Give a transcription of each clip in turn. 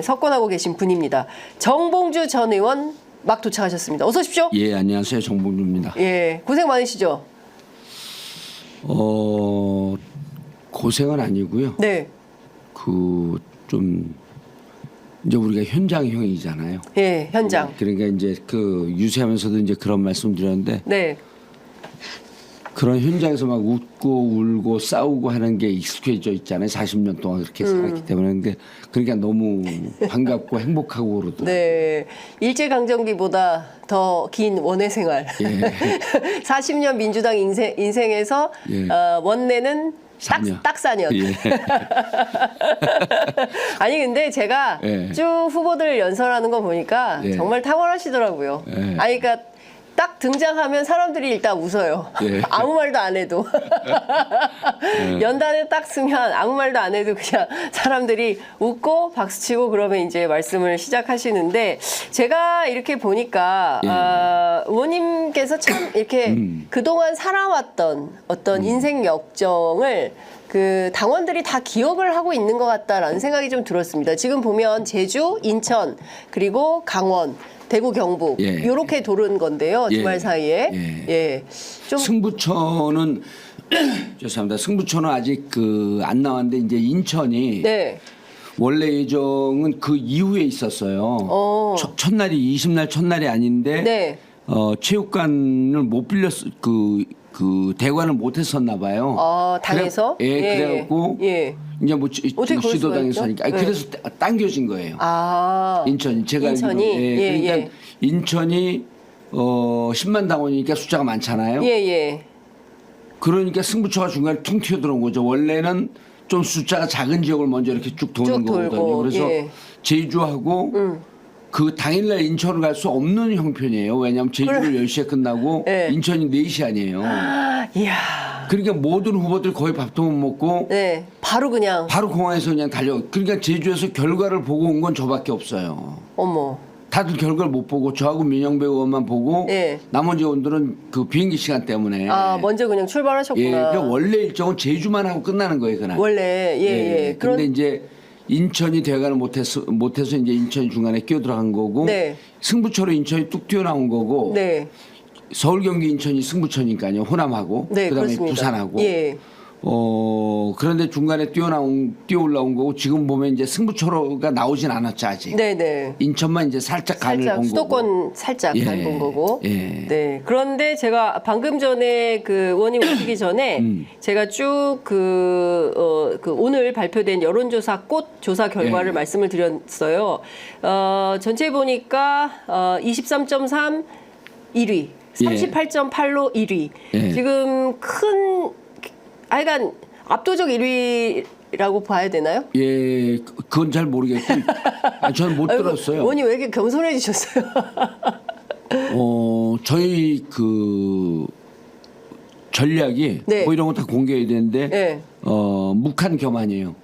석권하고 계신 분입니다. 정봉주 전 의원 막 도착하셨습니다. 어서 오십시오. 예, 안녕하세요. 정봉주입니다. 예, 고생 많으시죠? 고생은 아니고요. 네. 좀 이제 우리가 현장형이잖아요. 예, 현장. 그러니까 이제 유세하면서도 이제 그런 말씀드렸는데 네. 그런 현장에서 막 웃고 울고 싸우고 하는 게 익숙해져 있잖아요. 40년 동안 그렇게 살았기 때문에. 그러니까 너무 반갑고 행복하고 그러더라고요. 네. 일제강점기보다 더 긴 원외 생활. 예. 40년 민주당 인생에서 예. 원내는 딱 4년. 예. 아니 근데 제가 예. 쭉 후보들 연설하는 거 보니까 예. 정말 탁월하시더라고요. 예. 아니 그러니까 딱 등장하면 사람들이 일단 웃어요. 예. 아무 말도 안 해도. 예. 연단에 딱 쓰면 아무 말도 안 해도 그냥 사람들이 웃고 박수치고 그러면 이제 말씀을 시작하시는데 제가 이렇게 보니까 예. 의원님께서 참 이렇게 그동안 살아왔던 어떤 인생 역정을 그 당원들이 다 기억을 하고 있는 것 같다라는 생각이 좀 들었습니다. 지금 보면 제주, 인천, 그리고 강원, 대구, 경북 예. 이렇게 도는 건데요. 예. 주말 사이에. 예. 예. 좀 승부처는 죄송합니다. 승부처는 아직 안 나왔는데 이제 인천이 네. 원래 예정은 그 이후에 있었어요. 첫날이 20날 첫날이 아닌데 네. 체육관을 못 빌렸 대관을 못 했었나 봐요. 당에서? 예, 그래갖고 예. 이제 뭐 어떻게 그럴 수가 시도당에서 있죠? 하니까 네. 그래서 당겨진 거예요. 인천이? 제가 인천이? 알기로는. 예, 그러니까 예. 인천이 10만 당원이니까 숫자가 많잖아요. 예. 그러니까 승부처가 중간에 퉁 튀어들어온 거죠. 원래는 좀 숫자가 작은 지역을 먼저 이렇게 쭉 도는 거거든요. 돌고, 그래서 예. 제주하고 그 당일날 인천을 갈 수 없는 형편이에요. 왜냐하면 제주를 10시에 끝나고 예. 인천이 4시 아니에요. 이야. 그러니까 모든 후보들 거의 밥도 못 먹고 네. 바로 그냥. 바로 공항에서 그냥 달려. 그러니까 제주에서 결과를 보고 온 건 저밖에 없어요. 어머. 다들 결과를 못 보고 저하고 민영배 의원만 보고 예. 나머지 의원들은 그 비행기 시간 때문에 먼저 그냥 출발하셨구나. 예, 그러니까 원래 일정은 제주만 하고 끝나는 거예요, 그날. 원래 예. 그런데 이제 인천이 대관을 못해서 이제 인천이 중간에 끼어들어간 거고 네. 승부처로 인천이 뚝 튀어나온 거고 네. 서울 경기 인천이 승부처니까요, 호남하고 네, 그다음에 그렇습니다. 부산하고. 예. 그런데 중간에 뛰어 올라온 거고 지금 보면 이제 승부처로가 나오진 않았죠 아직. 네네. 인천만 이제 살짝 간을 살짝 본 거고. 수도권 살짝 예. 간 거고. 예. 네. 그런데 제가 방금 전에 그 의원님 오시기 전에 제가 쭉 오늘 발표된 여론조사 꽃 조사 결과를 예. 말씀을 드렸어요. 전체 보니까 23.3 1위, 38.8로 1위. 예. 지금 하여간 압도적 1위라고 봐야 되나요? 예, 그건 잘 모르겠고, 저는 못 들었어요. 의원님 왜 이렇게 겸손해지셨어요? 저희 전략이 네. 뭐 이런 거 다 공개해야 되는데, 네. 묵한 겸한이에요.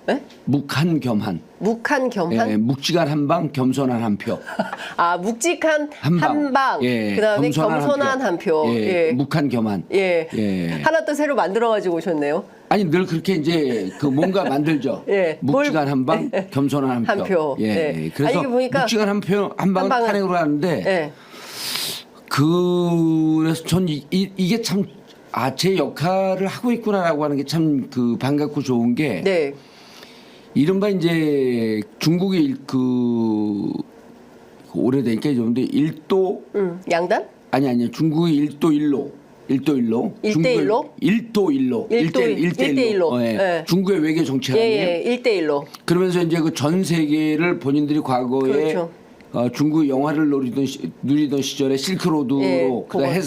네? 묵한 겸한. 묵한 겸한? 예, 묵직한 한 방, 겸손한 한 표. 묵직한 한 방. 한 방. 예, 그다음에 겸손한 한 표. 예, 묵한 겸한. 예. 예. 하나 또 새로 만들어 가지고 오셨네요. 아니 늘 그렇게 이제 뭔가 만들죠. 예. 묵직한 한 방, 겸손한 한 표. 한 표. 예. 네. 그래서 이게 보니까 묵직한 한 방은 방은- 탄핵으로 하는데 예. 그래서 전 이게 참 제 역할을 하고 있구나라고 하는 게 참 반갑고 좋은 게 네. 이른바 이제 중국의 오래되니까 좀 근데 1도 양단? 아니 중국의 1도 1로 1도 1로 1대 1로? 1도 1로 1대 1로. 예. 예. 중국의 외교 정책 아니에요? 예. 1대 1로. 그러면서 이제 그 전 세계를 본인들이 과거에 그렇죠. 중국 영화를 누리던 시절에 실크로드로 예, 그다음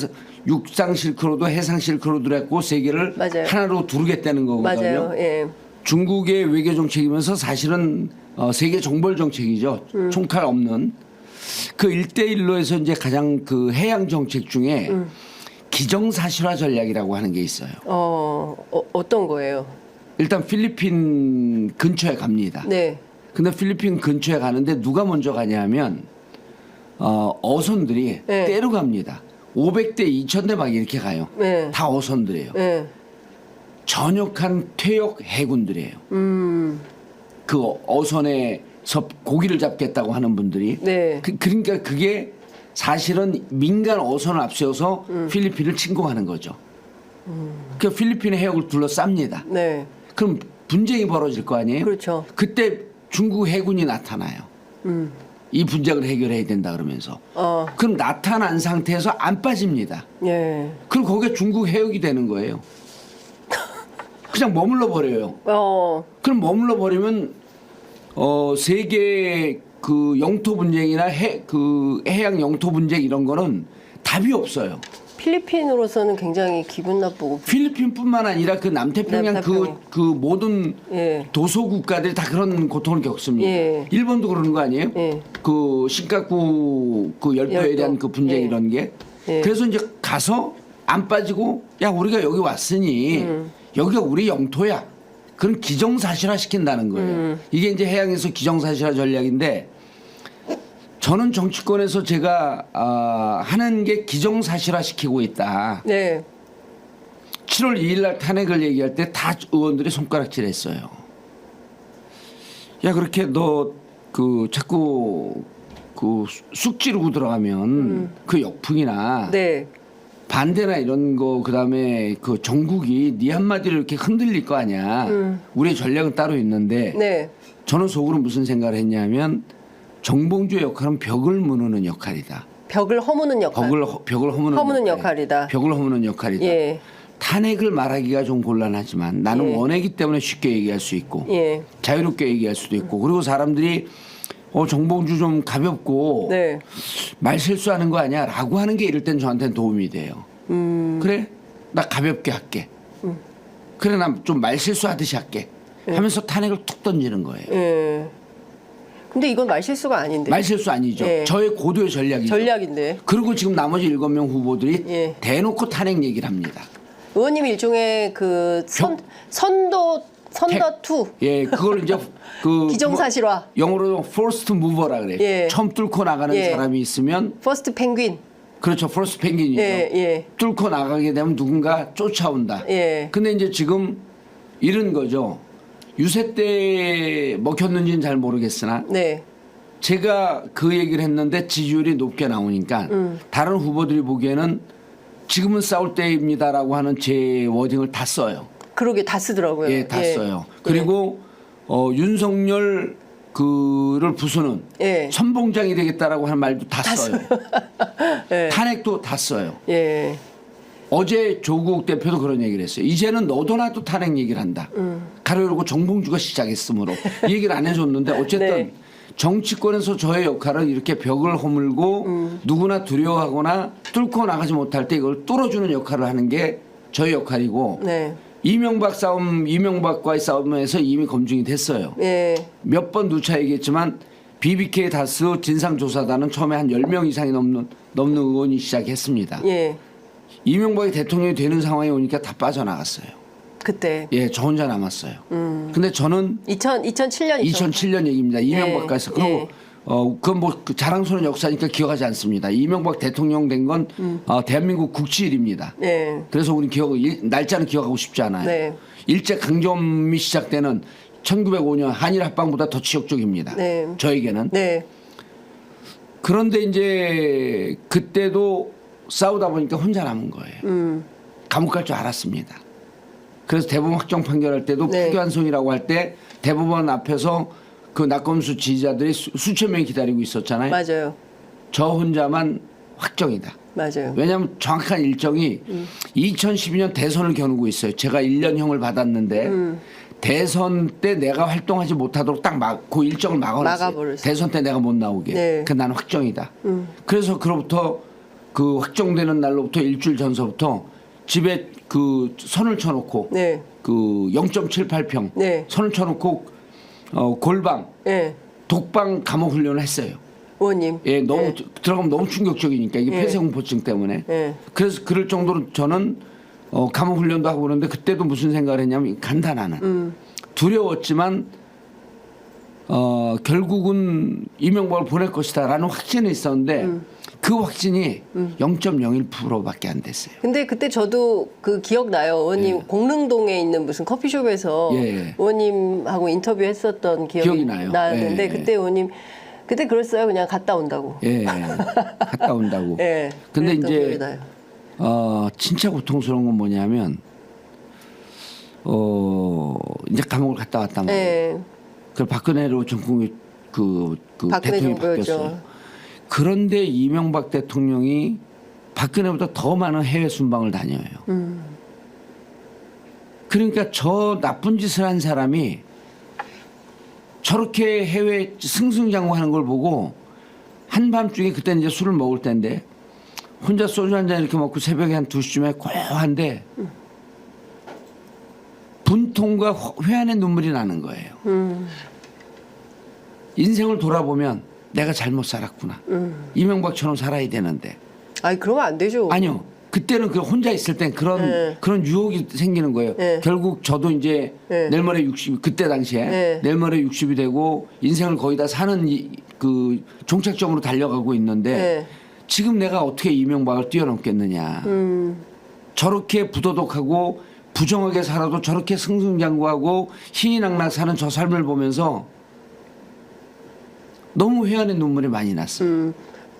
육상 실크로드, 해상 실크로드를 했고 세계를 맞아요. 하나로 두르겠다는 거거든요. 맞아요. 예. 중국의 외교 정책이면서 사실은 세계 정벌 정책이죠. 총칼 없는 그 1대1로에서 이제 가장 해양 정책 중에 기정사실화 전략이라고 하는 게 있어요. 어떤 거예요? 일단 필리핀 근처에 갑니다. 네. 근데 필리핀 근처에 가는데 누가 먼저 가냐면 어선들이 네. 때로 갑니다. 500대 2000대 막 이렇게 가요. 네. 다 어선들이에요. 네. 전역한 퇴역 해군들이에요. 그 어선의 고기를 잡겠다고 하는 분들이 네. 그러니까 그게 사실은 민간 어선을 앞세워서 필리핀을 침공하는 거죠. 그 필리핀의 해역을 둘러쌉니다. 네. 그럼 분쟁이 벌어질 거 아니에요? 그렇죠. 그때 중국 해군이 나타나요. 이 분쟁을 해결해야 된다 그러면서. 그럼 나타난 상태에서 안 빠집니다. 예. 그럼 거기에 중국 해역이 되는 거예요. 그냥 머물러 버려요. 그럼 머물러 버리면 세계 그 영토 분쟁이나 해양 영토 분쟁 이런 거는 답이 없어요. 필리핀으로서는 굉장히 기분 나쁘고. 필리핀뿐만 아니라 그 남태평양 남태평양. 그 모든 예. 도서 국가들이 다 그런 고통을 겪습니다. 예. 일본도 그러는 거 아니에요? 예. 그 신가쿠 그 열도에 열도. 대한 그 분쟁 예. 이런 게. 예. 그래서 이제 가서 안 빠지고 야 우리가 여기 왔으니 여기가 우리 영토야. 그런 기정사실화 시킨다는 거예요. 이게 이제 해양에서 기정사실화 전략인데 저는 정치권에서 제가 하는 게 기정사실화 시키고 있다. 네. 7월 2일 날 탄핵을 얘기할 때 다 의원들이 손가락질했어요. 야 그렇게 너 그 자꾸 그 쑥 지르고 들어가면 그 역풍이나 네. 반대나 이런 거 그다음에 그 정국이 네 한마디로 이렇게 흔들릴 거 아니야. 우리의 전략은 따로 있는데 네. 저는 속으로 무슨 생각을 했냐면 정봉주의 역할은 벽을 무는 역할이다. 벽을 허무는 역할. 벽을 허무는 역할이다. 벽을 허무는 역할이다. 예. 탄핵을 말하기가 좀 곤란하지만 나는 예. 원했기 때문에 쉽게 얘기할 수 있고 예. 자유롭게 얘기할 수도 있고 그리고 사람들이 정봉주 좀 가볍고 네. 말 실수하는 거 아니야 라고 하는 게 이럴 땐 저한테는 도움이 돼요. 그래? 나 가볍게 할게. 그래 나 좀 말 실수하듯이 할게. 하면서 탄핵을 툭 던지는 거예요. 예. 근데 이건 말실수가 아닌데. 말 실수 아니죠. 예. 저의 고도의 전략이죠. 전략인데. 그리고 지금 나머지 7명 후보들이 예. 대놓고 탄핵 얘기를 합니다. 의원님이 일종의 그 선도 투 예, 그걸 이제 그 기정사실화. 영어로 first mover라 그래요. 예. 처음 뚫고 나가는 예. 사람이 있으면 퍼스트 펭귄. 그렇죠. first 펭귄이죠. 예, 예. 뚫고 나가게 되면 누군가 쫓아온다. 예. 근데 이제 지금 이런 거죠. 유세 때 먹혔는지는 잘 모르겠으나 네. 제가 그 얘기를 했는데 지지율이 높게 나오니까 다른 후보들이 보기에는 지금은 싸울 때입니다라고 하는 제 워딩을 다 써요. 그러게 다 쓰더라고요. 예, 다 써요. 그리고 윤석열 그를 부수는 예. 선봉장이 되겠다라고 하는 말도 다 써요. 예. 탄핵도 다 써요. 예. 어제 조국 대표도 그런 얘기를 했어요. 이제는 너도 나도 탄핵 얘기를 한다. 가로 열고 정봉주가 시작했으므로 이 얘기를 안 해줬는데 어쨌든 네. 정치권에서 저의 역할은 이렇게 벽을 허물고 누구나 두려워하거나 뚫고 나가지 못할 때 이걸 뚫어주는 역할을 하는 게 저의 역할이고 네. 이명박과의 싸움에서 이미 검증이 됐어요. 예. 몇 번 누차 얘기했지만 BBK 다스 진상조사단은 처음에 한 10명 이상이 넘는 의원이 시작했습니다. 예. 이명박이 대통령이 되는 상황이 오니까 다 빠져나갔어요. 그때 예, 저 혼자 남았어요. 근데 저는 2007년이죠. 2007년 얘기입니다. 이명박과에서. 그리고 예. 그건 뭐 자랑스러운 역사니까 기억하지 않습니다. 이명박 대통령 된 건 대한민국 국치일입니다. 네. 그래서 우리 날짜는 기억하고 싶지 않아요. 네. 일제 강점이 시작되는 1905년 한일 합방보다 더 치욕적입니다. 네. 저에게는. 네. 그런데 이제 그때도 싸우다 보니까 혼자 남은 거예요. 감옥 갈 줄 알았습니다. 그래서 대법원 확정 판결할 때도 네. 파기환송이라고 할 때 대법원 앞에서 그 낙검수 지지자들이 수천 명이 기다리고 있었잖아요. 맞아요. 저 혼자만 확정이다. 맞아요. 왜냐하면 정확한 일정이 2012년 대선을 겨누고 있어요. 제가 1년형을 받았는데 대선 때 내가 활동하지 못하도록 딱 그 일정을 막아놨어요. 막아버렸어요. 대선 때 내가 못 나오게. 네. 그 나는 확정이다. 그래서 그로부터 그 확정되는 날로부터 일주일 전서부터 집에 그 선을 쳐놓고 네. 그 0.78평 네. 선을 쳐놓고 골방 예. 독방 감옥 훈련을 했어요. 의원님. 예, 너무 예. 들어가면 너무 충격적이니까 이게 예. 폐쇄공포증 때문에. 예. 그래서 그럴 정도로 저는 감옥 훈련도 하고 그러는데 그때도 무슨 생각을 했냐면 간다 나는. 두려웠지만 결국은 이명박을 보낼 것이다라는 확신이 있었는데 그 확신이 0.01%밖에 안 됐어요. 근데 그때 저도 그 기억나요. 의원님 공릉동에 있는 무슨 커피숍에서 예. 의원님하고 인터뷰했었던 기억이 나요. 나는데 예. 그때 의원님 그때 그랬어요. 그냥 갔다 온다고. 예, 갔다 온다고. 예. 근데 그랬던 이제 기억이 나요. 진짜 고통스러운 건 뭐냐면 이제 감옥을 갔다 왔단 말이에요. 예. 그 박근혜로 정권이 그 박근혜 대통령이 정부였죠. 바뀌었어요. 그런데 이명박 대통령이 박근혜보다 더 많은 해외 순방을 다녀요. 그러니까 저 나쁜 짓을 한 사람이 저렇게 해외 승승장구하는 걸 보고 한밤중에 그때 이제 술을 먹을 때인데 혼자 소주 한 잔 이렇게 먹고 새벽에 한 2시쯤에 고요한데 분통과 회한의 눈물이 나는 거예요. 인생을 돌아보면 내가 잘못 살았구나. 이명박처럼 살아야 되는데. 아니 그러면 안 되죠. 아니요. 그때는 그 혼자 있을 땐 그런 유혹이 생기는 거예요. 네. 결국 저도 이제 네. 내일 모레 60 그때 당시에 네. 내일 모레 60이 되고 인생을 거의 다 사는 그 종착점으로 달려가고 있는데 네. 지금 내가 어떻게 이명박을 뛰어넘겠느냐. 저렇게 부도덕하고 부정하게 살아도 저렇게 승승장구하고 희희낙락 사는 저 삶을 보면서 너무 회한의 눈물이 많이 났어요.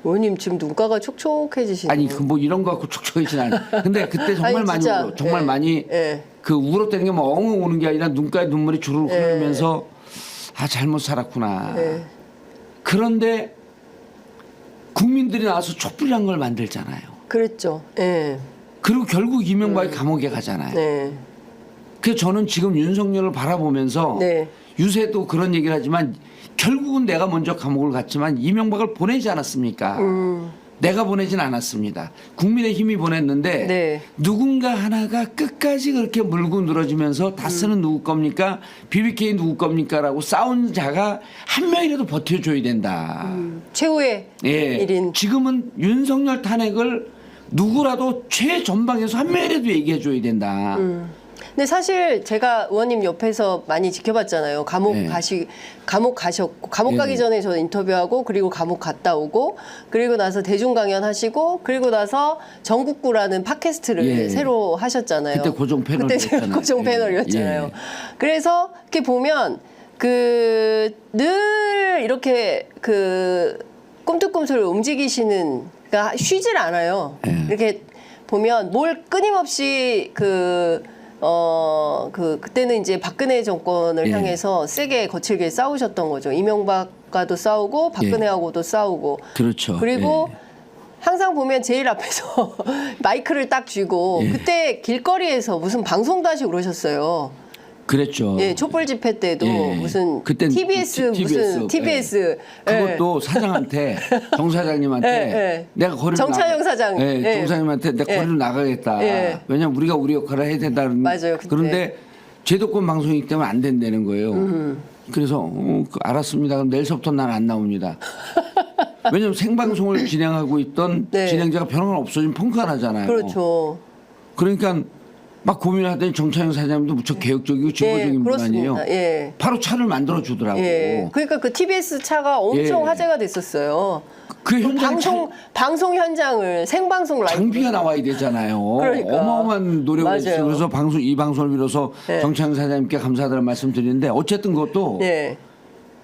의원님 지금 눈가가 촉촉해지시네요. 아니 그 뭐 이런 거 갖고 촉촉해지는 않아요. 근데 그때 정말 아니, 많이 진짜. 울어. 정말 예. 많이 예. 그 울었다는 게 뭐 엉엉 우는 게 아니라 눈가에 눈물이 주르륵 예. 흐르면서 아 잘못 살았구나. 예. 그런데 국민들이 나와서 촛불이란 걸 만들잖아요. 그랬죠. 예. 그리고 결국 이명박이 감옥에 가잖아요. 네. 그래서 저는 지금 윤석열을 바라보면서 네. 유세도 그런 얘기를 하지만 결국은 내가 먼저 감옥을 갔지만 이명박을 보내지 않았습니까? 내가 보내진 않았습니다. 국민의힘이 보냈는데 네. 누군가 하나가 끝까지 그렇게 물고 늘어지면서 다스는 누구 겁니까? BBK 누구 겁니까?라고 싸운 자가 한 명이라도 버텨줘야 된다. 최후의 예. 일인. 지금은 윤석열 탄핵을 누구라도 최전방에서 한 명이라도 얘기해줘야 된다. 근데 사실 제가 의원님 옆에서 많이 지켜봤잖아요. 감옥 네. 감옥 가셨고 감옥 가기 네. 전에 저 인터뷰하고 그리고 감옥 갔다 오고 그리고 나서 대중 강연 하시고 그리고 나서 전국구라는 팟캐스트를 예. 새로 하셨잖아요. 그때 고정 그때 패널이었잖아요. 고정 예. 패널이었잖아요. 예. 그래서 이렇게 보면 그 늘 이렇게 그 꿈틀꿈틀 움직이시는 그러니까 쉬질 않아요. 예. 이렇게 보면 뭘 끊임없이 그때는 이제 박근혜 정권을 예. 향해서 세게 거칠게 싸우셨던 거죠. 이명박과도 싸우고 박근혜하고도 싸우고. 그렇죠. 그리고 예. 항상 보면 제일 앞에서 마이크를 딱 쥐고 예. 그때 길거리에서 무슨 방송도 하시고 그러셨어요. 그랬죠. 예, 촛불 집회 때도 예. 무슨 그땐 TBS 무슨 TBS 그것도 사장한테 정 사장님한테 예, 예. 내가 거리를 정차영 사장. 예, 예. 정 사장님한테 내가 예. 거리를 나가겠다. 예. 왜냐면 우리가 우리 역할을 해야 된다는. 맞아요, 그때. 그런데 제도권 방송이기 때문에 안 된다는 거예요. 그래서 알았습니다. 그럼 내일서부터 난 안 나옵니다. 왜냐면 생방송을 진행하고 있던 네. 진행자가 변화가 없어지면 펑크가 나잖아요. 그렇죠. 그러니까 막 고민하더니 정차영 사장님도 무척 개혁적이고 진보적인 분 아니에요. 그렇습니다. 예. 바로 차를 만들어 주더라고. 예. 그러니까 그 TBS 차가 엄청 예. 화제가 됐었어요. 그 현장 방송 현장을 생방송 라이브 장비가 나와야 되잖아요. 그러니까. 어마어마한 노력을 했어요. 맞아요. 그래서 이 방송을 빌어서 네. 정창 사장님께 감사하다는 말씀드리는데 어쨌든 그것도 예.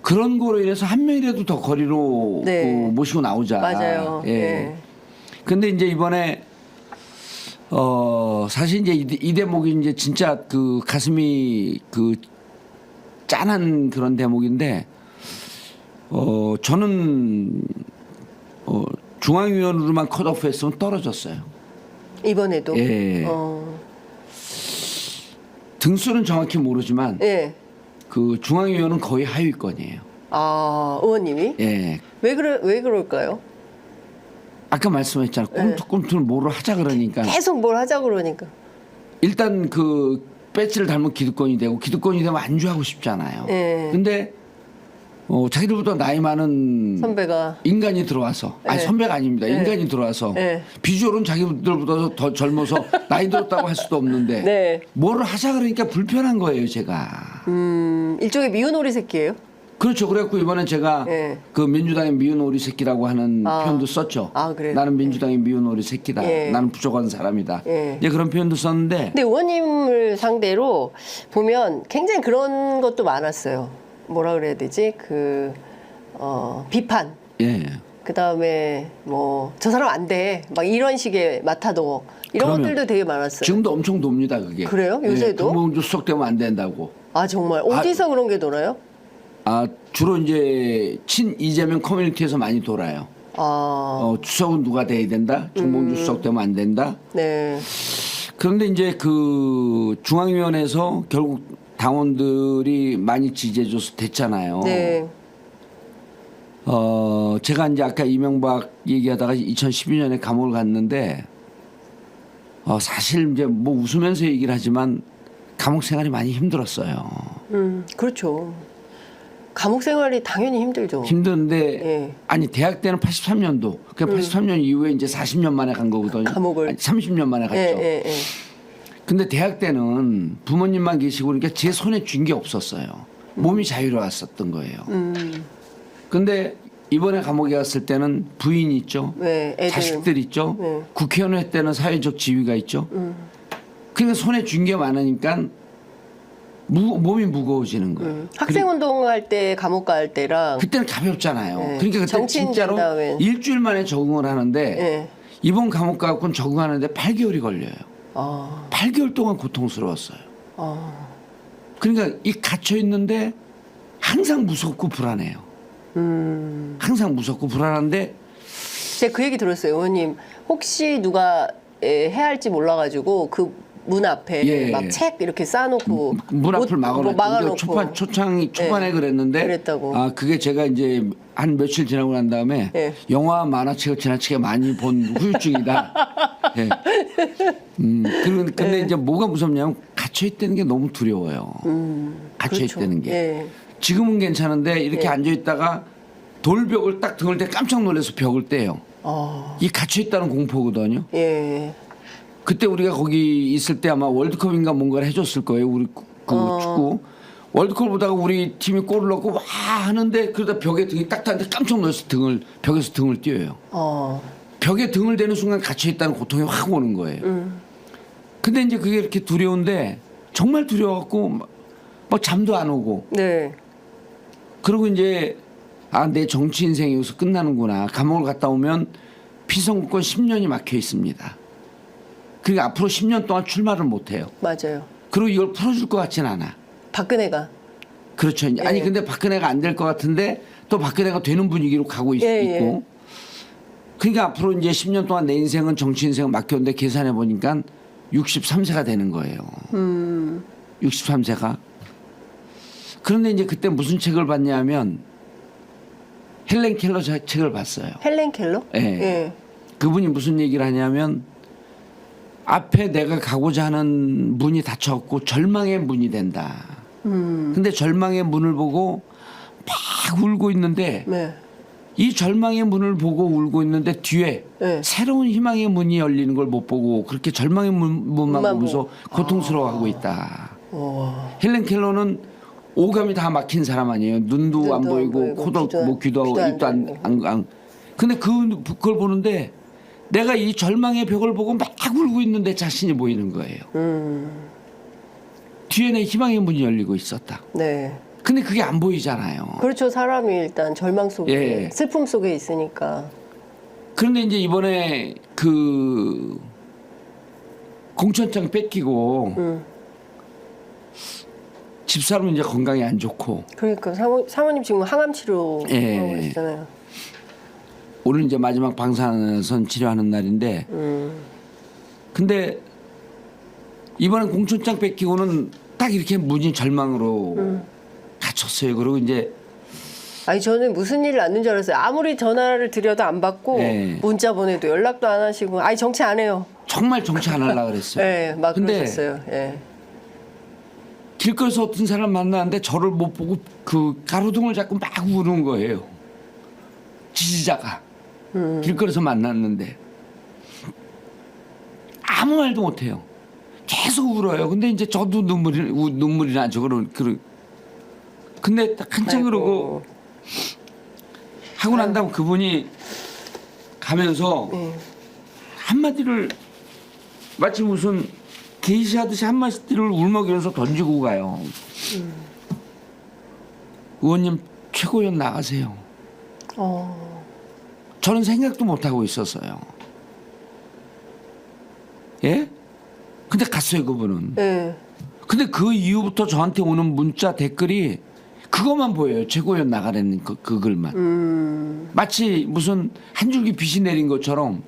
그런 거로 인해서 한 명이라도 더 거리로 네. 모시고 나오자. 맞아요. 예. 예. 근데 이제 이번에 사실 이제 이 대목이 이제 진짜 그 가슴이 그 짠한 그런 대목인데 저는 중앙위원으로만 컷오프했으면 떨어졌어요. 이번에도 예. 등수는 정확히 모르지만 예. 그 중앙위원은 거의 하위권이에요. 아, 의원님이 예. 왜 그럴까요? 아까 말씀했잖아요. 꿈틀꿈틀 뭐를 하자 그러니까 계속 뭘 하자 그러니까. 일단 그 배지를 달면 기득권이 되고 기득권이 되면 안주하고 싶잖아요. 예. 근데 자기들보다 나이 많은 선배가 인간이 들어와서 아니 예. 선배가 아닙니다. 예. 인간이 들어와서 예. 비주얼은 자기들보다 더 젊어서 나이 들었다고 할 수도 없는데 네. 뭐를 하자 그러니까 불편한 거예요, 제가. 일종의 미운 오리 새끼예요. 그렇죠. 그래갖고 이번에 제가 예. 그 민주당의 미운 오리 새끼라고 하는 표현도 썼죠. 그래요? 나는 민주당의 미운 오리 새끼다. 예. 나는 부족한 사람이다. 예. 이제 그런 표현도 썼는데 근데 의원님을 상대로 보면 굉장히 그런 것도 많았어요. 뭐라 그래야 되지? 비판. 예. 그 다음에 뭐 저 사람 안 돼. 막 이런 식의 마타도 이런 그러면 것들도 되게 많았어요. 지금도 엄청 돕니다 그게. 그래요? 요새도? 금봉주 수석되면 안 된다고. 아 정말 어디서 그런 게 돌아요? 주로 이제 친 이재명 커뮤니티에서 많이 돌아요. 주석은 누가 돼야 된다. 정봉주 수석되면 안 된다. 네. 그런데 이제 그 중앙위원회에서 결국 당원들이 많이 지지해줘서 됐잖아요. 네. 제가 이제 아까 이명박 얘기하다가 2012년에 감옥을 갔는데 사실 이제 뭐 웃으면서 얘기를 하지만 감옥 생활이 많이 힘들었어요. 그렇죠. 감옥 생활이 당연히 힘들죠. 힘든데 예. 아니 대학 때는 83년도 그 83년 이후에 이제 40년 만에 간 거거든요. 감옥을. 아니, 30년 만에 갔죠. 예. 근데 대학 때는 부모님만 계시고 그러니까 제 손에 쥔 게 없었어요. 몸이 자유로웠었던 거예요. 근데 이번에 감옥에 갔을 때는 부인이 있죠. 네, 애들. 자식들 있죠. 네. 국회의원 할 때는 사회적 지위가 있죠. 그러니까 손에 쥔 게 많으니까 몸이 무거워지는 거예요. 학생운동 할 때 감옥 갈 때랑 그때는 가볍잖아요. 네. 그러니까 그때 정치인 진짜로 된 다음엔. 일주일 만에 적응을 하는데 네. 이번 감옥 가고는 적응하는데 8개월이 걸려요. 8개월 동안 고통스러웠어요. 그러니까 이 갇혀 있는데 항상 무섭고 불안해요. 항상 무섭고 불안한데 제가 그 얘기 들었어요, 의원님. 혹시 누가 해야 할지 몰라가지고 그 문 앞에 예. 막 책 이렇게 쌓아놓고 문 앞을 막아놓고 막아놓고 초반에 그랬는데 그랬다고. 그게 제가 이제 한 며칠 지나고 난 다음에 예. 영화 만화책을 지나치게 많이 본 후유증이다. 예. 근데 이제 뭐가 무섭냐면 갇혀 있다는 게 너무 두려워요. 갇혀 그렇죠. 있다는 게. 예. 지금은 괜찮은데 이렇게 앉아 있다가 돌벽을 딱 등을 때 깜짝 놀라서 벽을 떼요. 이 갇혀 있다는 공포거든요. 예. 그때 우리가 거기 있을 때 아마 월드컵인가 뭔가를 해줬을 거예요. 우리 축구. 월드컵을 보다가 우리 팀이 골을 넣고 와 하는데 그러다 벽에 등이 딱 닿는데 깜짝 놀라서 벽에서 등을 띄어요. 벽에 등을 대는 순간 갇혀 있다는 고통이 확 오는 거예요. 근데 이제 그게 이렇게 두려운데 정말 두려워갖고 뭐 잠도 안 오고. 네. 그리고 이제 내 정치 인생이 여기서 끝나는구나. 감옥을 갔다 오면 피선거권 10년이 막혀 있습니다. 그러니까 앞으로 10년 동안 출마를 못 해요. 맞아요. 그리고 이걸 풀어줄 것 같진 않아. 박근혜가. 그렇죠. 아니 근데 박근혜가 안 될 것 같은데 또 박근혜가 되는 분위기로 가고 있고. 그러니까 앞으로 이제 10년 동안 내 인생은 정치 인생은 맡겼는데 계산해 보니까 63세가 되는 거예요. 63세가. 그런데 이제 그때 무슨 책을 봤냐면 헬렌 켈러 책을 봤어요. 헬렌 켈러? 예. 예. 그분이 무슨 얘기를 하냐면 앞에 내가 가고자 하는 문이 닫혔고 절망의 문이 된다. 근데 절망의 문을 보고 막 울고 있는데 네. 이 절망의 문을 보고 울고 있는데 뒤에 네. 새로운 희망의 문이 열리는 걸 못 보고 그렇게 절망의 문만 보면서 고통스러워하고 있다. 헬렌 켈러는 오감이 다 막힌 사람 아니에요. 눈도 안 보이고 코도 귀도 입도 안. 근데 그걸 보는데 내가 이 절망의 벽을 보고 막 울고 있는데 자신이 보이는 거예요. 뒤에는 희망의 문이 열리고 있었다. 네. 근데 그게 안 보이잖아요. 그렇죠. 사람이 일단 절망 속에 예. 슬픔 속에 있으니까. 그런데 이제 이번에 그 공천장 뺏기고 집사람은 이제 건강이 안 좋고 그러니까 사모님 지금 항암 치료 예. 하고 계시잖아요. 오늘 이제 마지막 방사선 치료하는 날인데 근데 이번에 공천장 뺏기고는 딱 이렇게 문이 절망으로 갇혔어요. 그리고 이제 아니 저는 무슨 일을 않는 줄 알았어요. 아무리 전화를 드려도 안 받고 네. 문자 보내도 연락도 안 하시고 아니 정치 안 해요. 정말 정치 안 하려고 그랬어요. 네, 막 근데 그러셨어요. 예. 길거리에서 어떤 사람 만나는데 저를 못 보고 그 가로등을 잡고 막 우는 거예요. 지지자가 길거리에서 만났는데 아무 말도 못 해요. 계속 울어요. 근데 이제 저도 눈물이 나죠. 근데 딱 한참 아이고. 그러고 하고 난 다음 그분이 가면서 한마디를 마치 무슨 게시하듯이 한마디를 울먹이면서 던지고 가요. 의원님 최고위원 나가세요. 저는 생각도 못 하고 있었어요. 예? 근데 갔어요 그분은. 네. 근데 그 이후부터 저한테 오는 문자 댓글이 그것만 보여요. 최고위원 나가라는 그 글만. 마치 무슨 한 줄기 빛이 내린 것처럼.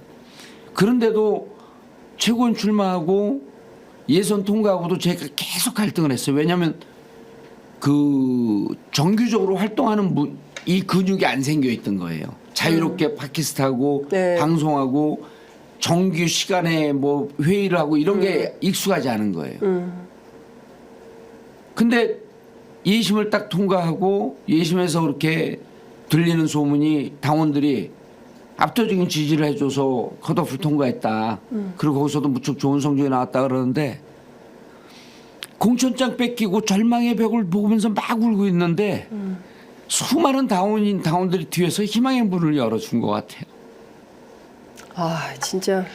그런데도 최고위원 출마하고 예선 통과하고도 제가 계속 갈등을 했어요. 왜냐하면 그 정규적으로 활동하는 이 근육이 안 생겨 있던 거예요. 자유롭게 팟캐스트하고 네. 방송하고 정규 시간에 뭐 회의를 하고 이런 게 익숙하지 않은 거예요. 근데 예심을 딱 통과하고 예심에서 그렇게 들리는 소문이 당원들이 압도적인 지지를 해줘서 컷오프를 통과했다. 그리고 거기서도 무척 좋은 성적이 나왔다 그러는데 공천장 뺏기고 절망의 벽을 보면서 막 울고 있는데 수많은 당원들이 뒤에서 희망의 문을 열어준 것 같아요. 아 진짜.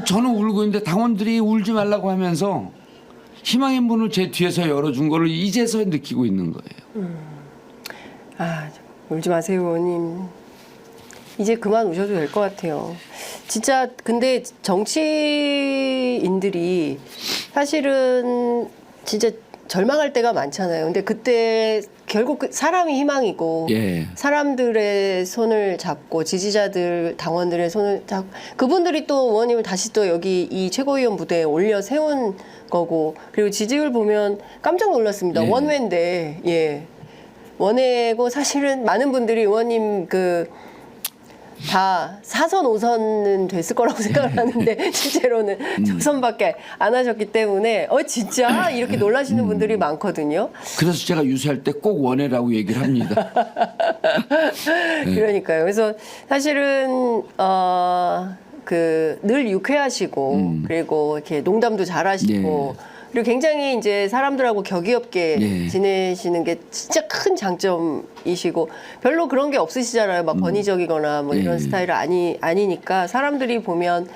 저는 울고 있는데 당원들이 울지 말라고 하면서 희망의 문을 제 뒤에서 열어준 거를 이제서 느끼고 있는 거예요. 아 울지 마세요 의원님. 이제 그만 우셔도 될 것 같아요. 진짜 근데 정치인들이 사실은 진짜 절망할 때가 많잖아요. 근데 그때 결국 사람이 희망이고 예. 사람들의 손을 잡고 지지자들 당원들의 손을 잡고 그분들이 또 의원님을 다시 또 여기 이 최고위원 부대에 올려 세운 거고 그리고 지지율 보면 깜짝 놀랐습니다. 예. 원외인데 예 원외고 사실은 많은 분들이 의원님 다 4선, 5선은 됐을 거라고 생각을 하는데 실제로는 저선밖에 안 하셨기 때문에 진짜 이렇게 놀라시는 분들이 많거든요. 그래서 제가 유세할 때 꼭 원해라고 얘기를 합니다. 그러니까요. 그래서 사실은 늘 유쾌하시고 그리고 이렇게 농담도 잘하시고 그리고 굉장히 이제 사람들하고 격이 없게 예. 지내시는 게 진짜 큰 장점이시고 별로 그런 게 없으시잖아요. 막 권위적이거나 뭐 이런 예. 스타일은 아니니까 사람들이 보면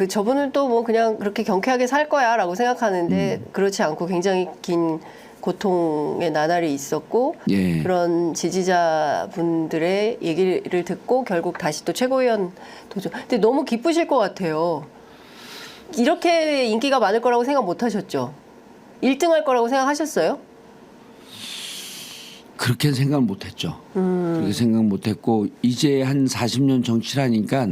저분은 또 뭐 그냥 그렇게 경쾌하게 살 거야라고 생각하는데 그렇지 않고 굉장히 긴 고통의 나날이 있었고 예. 그런 지지자분들의 얘기를 듣고 결국 다시 또 최고위원 도전. 근데 너무 기쁘실 것 같아요. 이렇게 인기가 많을 거라고 생각 못 하셨죠? 1등 할 거라고 생각하셨어요? 그렇게 생각 못 했죠. 그렇게 생각 못 했고 이제 한 40년 정치를 하니까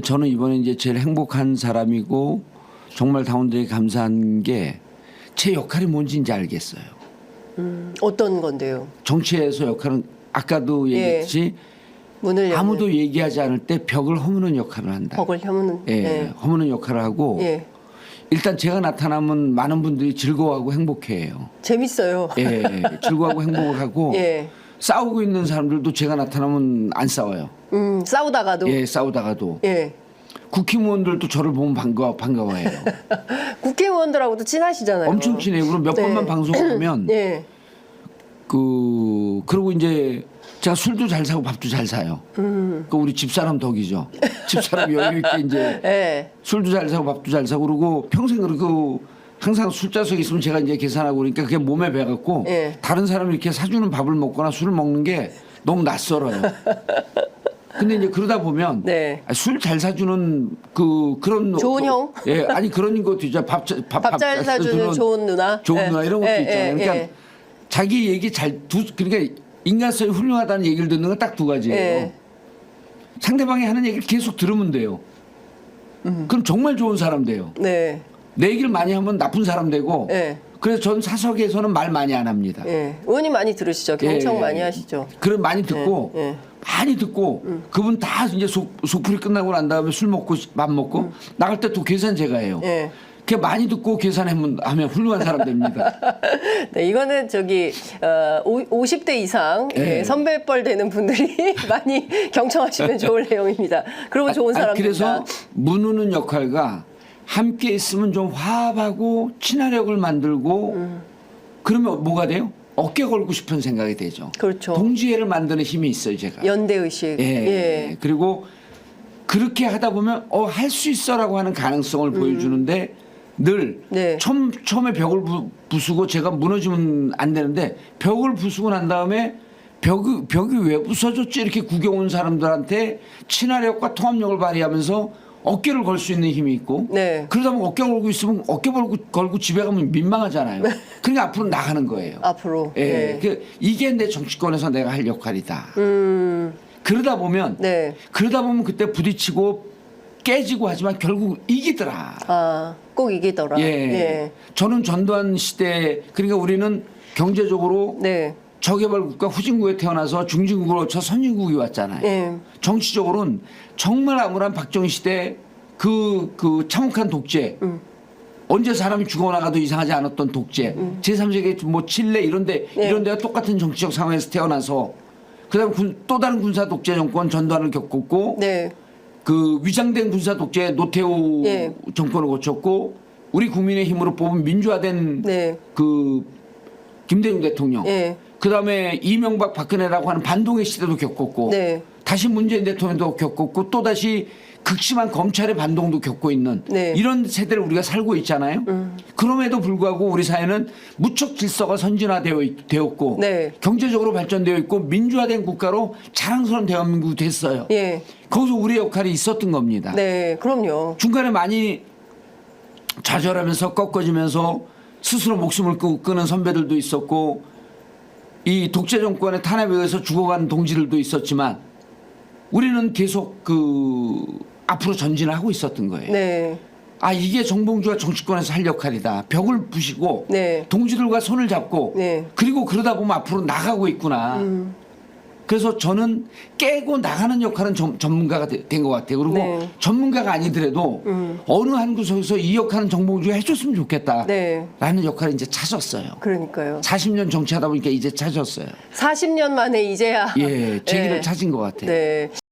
저는 이번에 이제 제일 행복한 사람이고 정말 당원들에게 감사한 게 제 역할이 뭔지 이제 알겠어요. 어떤 건데요? 정치에서 역할은 아까도 얘기했지 문을 여는 아무도 얘기하지 않을 때 벽을 허무는 역할을 한다. 벽을 혀무는 예, 허무는 역할을 하고 예. 일단 제가 나타나면 많은 분들이 즐거워하고 행복해해요. 재밌어요. 예, 즐거워하고 행복을 하고 예. 싸우고 있는 사람들도 제가 나타나면 안 싸워요. 싸우다가도 예, 싸우다가도 예. 국회의원들도 저를 보면 반가워해요. 국회의원들하고도 친하시잖아요. 엄청 친해요. 그럼 몇 네. 번만 방송하면 예. 그리고 이제 제가 술도 잘 사고 밥도 잘 사요. 그 우리 집사람 덕이죠. 집사람 여유 있게 이제 예. 술도 잘 사고 밥도 잘 사고 그러고 평생 그러고 항상 술자석에 있으면 제가 이제 계산하고 그러니까 그게 몸에 배갖고 예. 다른 사람이 이렇게 사주는 밥을 먹거나 술을 먹는 게 너무 낯설어요. 근데 이제 그러다 보면 네. 술 잘 사주는 그런 좋은 형? 예, 아니 그런 것도 있죠. 밥 잘 사주는 좋은 누나. 좋은 예. 누나 이런 것도 예, 있잖아요. 예, 그러니까 예. 자기 얘기 그러니까 인간성이 훌륭하다는 얘기를 듣는 건 딱 두 가지예요. 예. 상대방이 하는 얘기를 계속 들으면 돼요. 그럼 정말 좋은 사람 돼요. 네. 내 얘기를 많이 하면 나쁜 사람 되고. 예. 그래서 전 사석에서는 말 많이 안 합니다. 예. 의원님 많이 들으시죠? 경청 예, 예. 많이 하시죠? 그럼 많이 듣고 예. 많이 듣고 그분 다 이제 속풀이 끝나고 난 다음에 술 먹고 밥 먹고 나갈 때 또 계산 제가 해요. 예. 그 많이 듣고 계산하면 훌륭한 사람 됩니다. 네, 이거는 50대 이상 예. 선배뻘 되는 분들이 많이 경청하시면 좋을 내용입니다. 그러면 좋은 사람 그래서 됩니다. 문우는 역할과 함께 있으면 좀 화합하고 친화력을 만들고 그러면 뭐가 돼요? 어깨 걸고 싶은 생각이 되죠. 그렇죠. 동지애를 만드는 힘이 있어요, 제가. 연대의식. 예. 예. 그리고 그렇게 하다 보면 할 수 있어라고 하는 가능성을 보여주는데 늘 네. 처음에 벽을 부수고 제가 무너지면 안 되는데 벽을 부수고 난 다음에 벽이 왜 부서졌지 이렇게 구경 온 사람들한테 친화력과 통합력을 발휘하면서 어깨를 걸 수 있는 힘이 있고 네. 그러다 보면 어깨 걸고 있으면 어깨 걸고 집에 가면 민망하잖아요. 그러니까 앞으로 나가는 거예요. 앞으로. 예. 네. 이게 내 정치권에서 내가 할 역할이다. 그러다 보면 네. 그때 부딪히고 깨지고 하지만 결국 이기더라. 아, 꼭 이기더라. 예. 예. 저는 전두환 시대 그러니까 우리는 경제적으로 네. 저개발국가 후진국에 태어나서 중진국으로 저 선진국이 왔잖아요. 예. 정치적으로는 정말 암울한 박정희 시대 그 참혹한 독재. 언제 사람이 죽어나가도 이상하지 않았던 독재. 제3세계 뭐 칠레 이런데 네. 이런 데가 똑같은 정치적 상황에서 태어나서 그다음에 또 다른 군사 독재 정권 전두환을 겪었고 네. 그 위장된 군사 독재 노태우 예. 정권을 거쳤고 우리 국민의 힘으로 뽑은 민주화된 네. 그 김대중 대통령. 예. 그다음에 이명박 박근혜라고 하는 반동의 시대도 겪었고 네. 다시 문재인 대통령도 겪었고 또 다시 극심한 검찰의 반동도 겪고 있는 네. 이런 세대를 우리가 살고 있잖아요. 그럼에도 불구하고 우리 사회는 무척 질서가 선진화되었고 네. 경제적으로 발전되어 있고 민주화된 국가로 자랑스러운 대한민국이 됐어요. 예. 거기서 우리의 역할이 있었던 겁니다. 네. 그럼요. 중간에 많이 좌절하면서 꺾어지면서 스스로 목숨을 끊는 선배들도 있었고 이 독재 정권의 탄압에 의해서 죽어가는 동지들도 있었지만 우리는 계속 앞으로 전진을 하고 있었던 거예요. 네. 아 이게 정봉주가 정치권에서 할 역할이다. 벽을 부시고 네. 동지들과 손을 잡고 네. 그리고 그러다 보면 앞으로 나가고 있구나. 그래서 저는 깨고 나가는 역할은 전문가가 된 것 같아요. 그리고 네. 전문가가 아니더라도 어느 한 구석에서 이 역할은 정봉주가 해줬으면 좋겠다. 네. 라는 역할을 이제 찾았어요. 그러니까요. 40년 정치하다 보니까 이제 찾았어요. 40년 만에 이제야. 예, 제 길을 네. 찾은 것 같아요. 네.